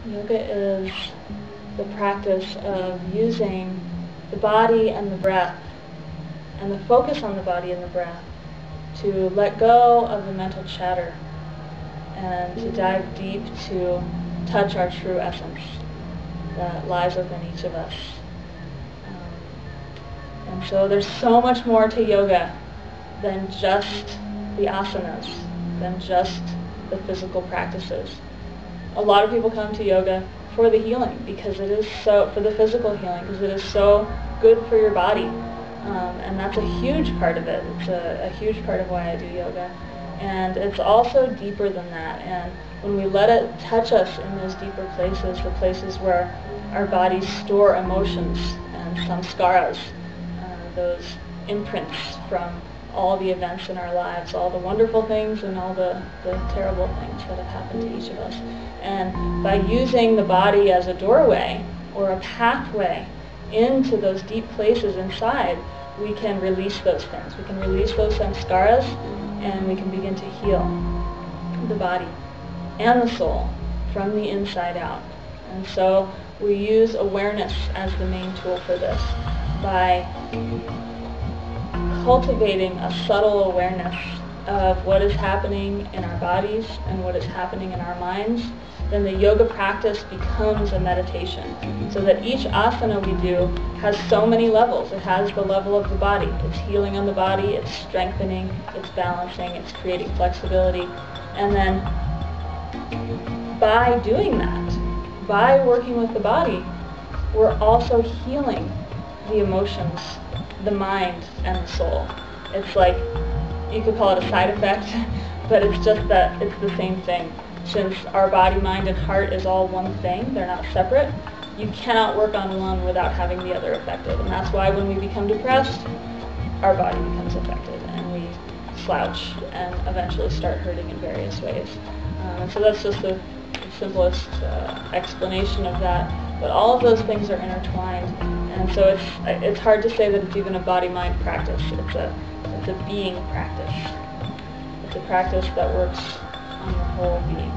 Yoga is the practice of using the body and the breath and the focus on the body and the breath to let go of the mental chatter and to dive deep to touch our true essence that lies within each of us. And so there's so much more to yoga than just the asanas, than just the physical practices. A lot of people come to yoga for the healing, because it is so, for the physical healing, because it is so good for your body. And that's a huge part of it. It's a huge part of why I do yoga. And it's also deeper than that. And when we let it touch us in those deeper places, the places where our bodies store emotions and samskaras, those imprints from all the events in our lives, all the wonderful things and all the terrible things that have happened to each of us. And by using the body as a doorway or a pathway into those deep places inside, we can release those things. We can release those samskaras, and we can begin to heal the body and the soul from the inside out. And so we use awareness as the main tool for this, by cultivating a subtle awareness of what is happening in our bodies and what is happening in our minds. Then the yoga practice becomes a meditation, so that each asana we do has so many levels. It has the level of the body. It's healing on the body, it's strengthening, it's balancing, it's creating flexibility. And then by doing that, by working with the body, we're also healing the emotions, the mind, and the soul. It's like, you could call it a side effect, but it's just that it's the same thing. Since our body, mind, and heart is all one thing, they're not separate, you cannot work on one without having the other affected. And that's why when we become depressed, our body becomes affected, and we slouch and eventually start hurting in various ways. And so that's just the simplest explanation of that. But all of those things are intertwined, and so it's hard to say that it's even a body-mind practice. It's a being practice. It's a practice that works on your whole being.